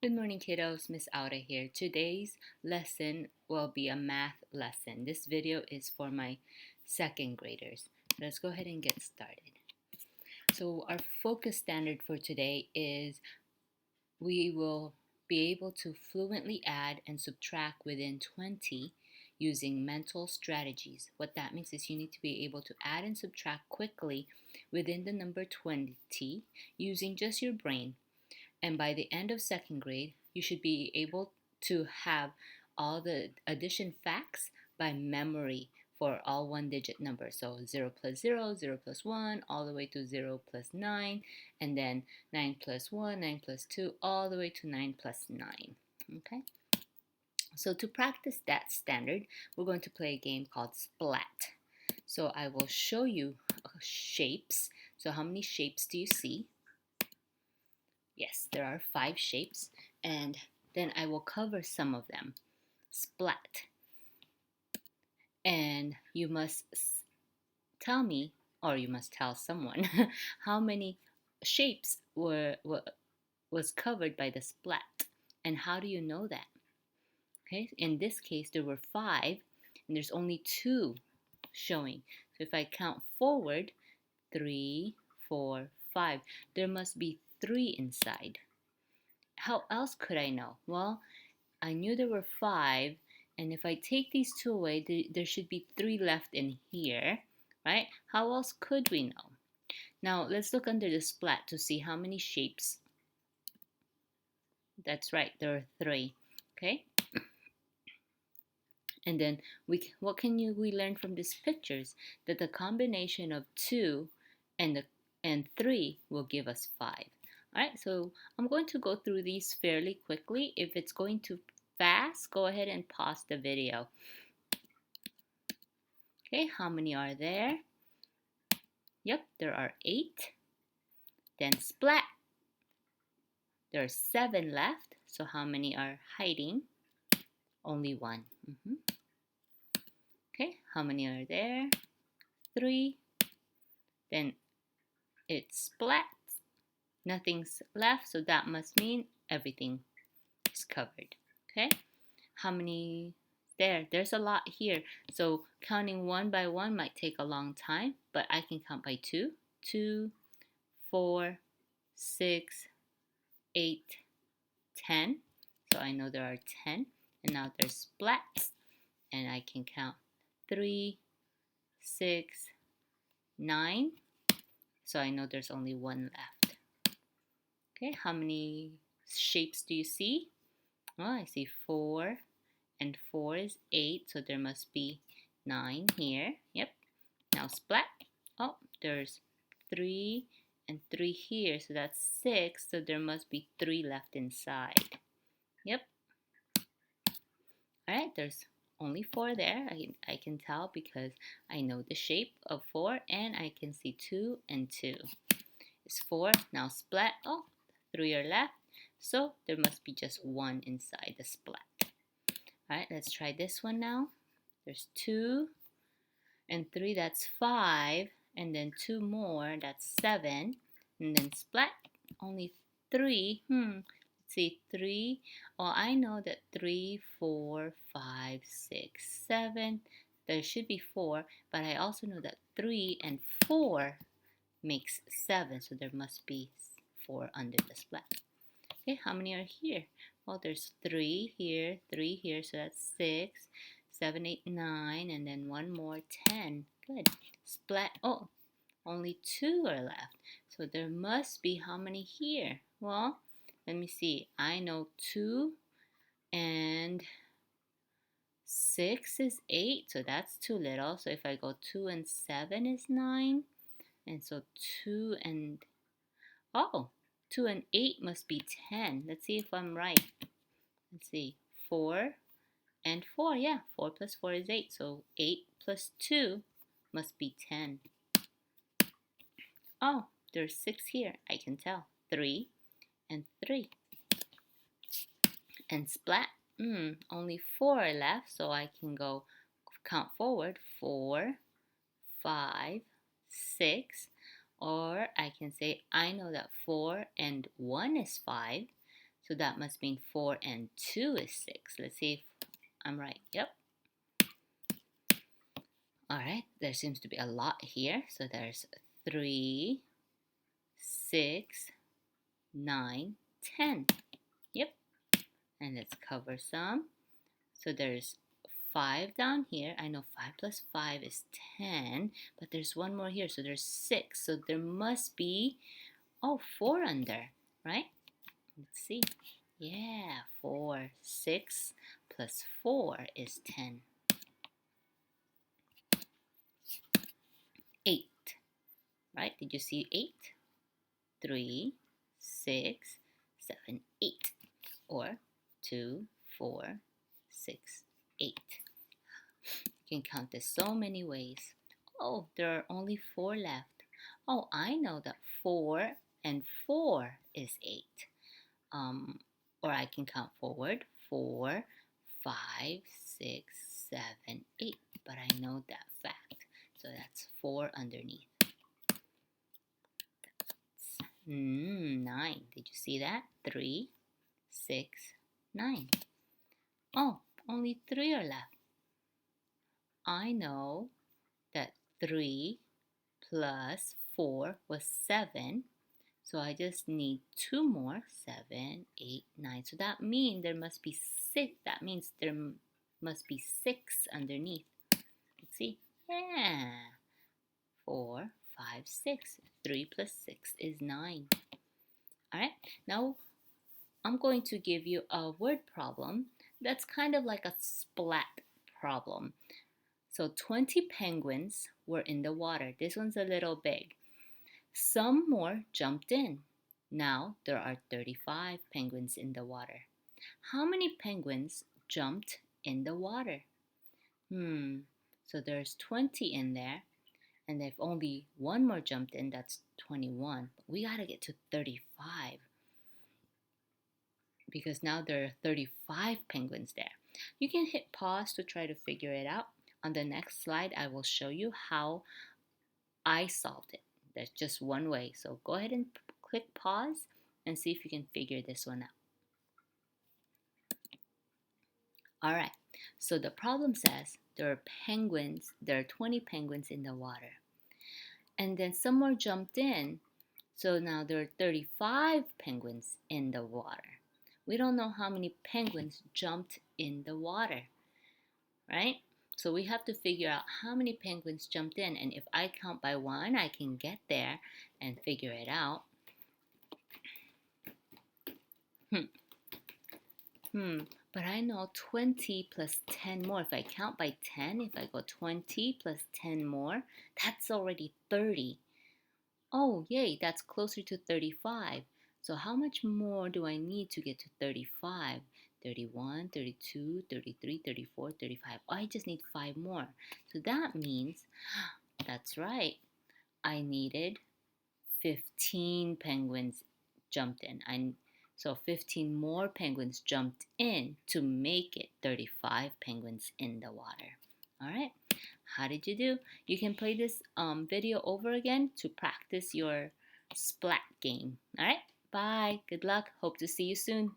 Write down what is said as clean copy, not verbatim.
Good morning, kiddos. Miss Auda here. Today's lesson will be a math lesson. This video is for my second graders. Let's go ahead and get started. So our focus standard for today is we will be able to fluently add and subtract within 20 using mental strategies. What that means is you need to be able to add and subtract quickly within the number 20 using just your brain. And by the end of second grade, you should be able to have all the addition facts by memory for all one-digit numbers. So 0 plus 0, 0 plus 1, all the way to 0 plus 9, and then 9 plus 1, 9 plus 2, all the way to 9 plus 9. Okay? So to practice that standard, we're going to play a game called Splat. So I will show you shapes. So how many shapes do you see? Yes, there are 5 shapes, and then I will cover some of them. Splat. And you must tell me, or you must tell someone, how many shapes was covered by the splat, and how do you know that? Okay, in this case, there were 5, and there's only 2 showing. So if I count forward, 3, 4, 5, there must be 3 inside. How else could I know? Well, I knew there were 5, and if I take these 2 away, there should be 3 left in here, right? How else could we know? Now, let's look under the splat to see how many shapes. That's right, there are 3, okay? And then what can we learn from these pictures? That the combination of 2 and 3 will give us 5. All right, so I'm going to go through these fairly quickly. If it's going too fast, go ahead and pause the video. Okay, how many are there? Yep, there are 8. Then splat. There are 7 left. So how many are hiding? Only 1. Okay, how many are there? 3. Then it's splat. Nothing's left, so that must mean everything is covered. Okay, how many there? There's a lot here, so counting one by one might take a long time, but I can count by 2. 2, 4, 6, 8, 10. So I know there are 10, and now there's splats, and I can count 3, 6, 9. So I know there's only 1 left. Okay, how many shapes do you see? Well, I see 4, and 4 is 8, so there must be 9 here. Yep. Now splat. Oh, there's 3 and 3 here, so that's 6, so there must be 3 left inside. Yep. All right, there's only 4 there. I can tell because I know the shape of 4, and I can see 2 and 2. It's 4. Now splat. Oh, 3 are left, so there must be just 1 inside the splat. All right, let's try this one now. There's 2 and 3, that's 5, and then 2 more, that's 7, and then splat, only 3. Let's see, 3. Well, I know that 3, 4, 5, 6, 7. There should be 4, but I also know that 3 and 4 makes 7, so there must be 4 under the splat. Okay, how many are here? Well, there's 3 here, 3 here, so that's 6, 7, 8, 9, and then 1 more, 10. Good. Splat. Oh, only 2 are left. So there must be how many here? Well, let me see. I know 2 and 6 is 8, so that's too little. So if I go 2 and 7 is 9. And so 2 and, oh, 2 and 8 must be 10. Let's see if I'm right. Let's see. 4 and 4. Yeah, 4 plus 4 is 8. So 8 plus 2 must be 10. Oh, there's 6 here. I can tell. 3 and 3. And splat. Only 4 are left. So I can go count forward. 4, 5, 6. Or I can say I know that 4 and 1 is 5. So that must mean 4 and 2 is 6. Let's see if I'm right. Yep. All right, there seems to be a lot here. So there's 3, 6, 9, 10. Yep. And let's cover some. So there's 5 down here. I know 5 plus 5 is 10, but there's one more here. So there's 6. So there must be, 4 under, right? Let's see. Yeah, 4. 6 plus 4 is 10. 8, right? Did you see 8? 3, 6, 7, 8. Or 2, 4, 6, 8. You can count this so many ways. Oh, there are only 4 left. Oh, I know that 4 and 4 is 8. Or I can count forward. 4, 5, 6, 7, 8. But I know that fact. So that's 4 underneath. 9. Did you see that? 3, 6, 9. Oh, only 3 are left. I know that 3 plus 4 was 7. So I just need 2 more. 7, 8, 9. So that means there must be 6. That means there must be 6 underneath. Let's see. Yeah. 4, 5, 6. 3 plus 6 is 9. All right. Now I'm going to give you a word problem that's kind of like a splat problem. So 20 penguins were in the water. This one's a little big. Some more jumped in. Now there are 35 penguins in the water. How many penguins jumped in the water? So there's 20 in there, and if only one more jumped in, that's 21. We gotta get to 35 because now there are 35 penguins there. You can hit pause to try to figure it out. On the next slide, I will show you how I solved it. There's just one way. So go ahead and click pause and see if you can figure this one out. All right. So the problem says there are 20 penguins in the water. And then some more jumped in. So now there are 35 penguins in the water. We don't know how many penguins jumped in the water, right? So we have to figure out how many penguins jumped in. And if I count by 1, I can get there and figure it out. But I know 20 plus 10 more. If I count by 10, if I go 20 plus 10 more, that's already 30. Oh, yay, that's closer to 35. So how much more do I need to get to 35? 31, 32, 33, 34, 35. I just need 5 more. So that means, that's right, I needed 15 penguins jumped in. So 15 more penguins jumped in to make it 35 penguins in the water. All right. How did you do? You can play this video over again to practice your Splat game. All right. Bye. Good luck. Hope to see you soon.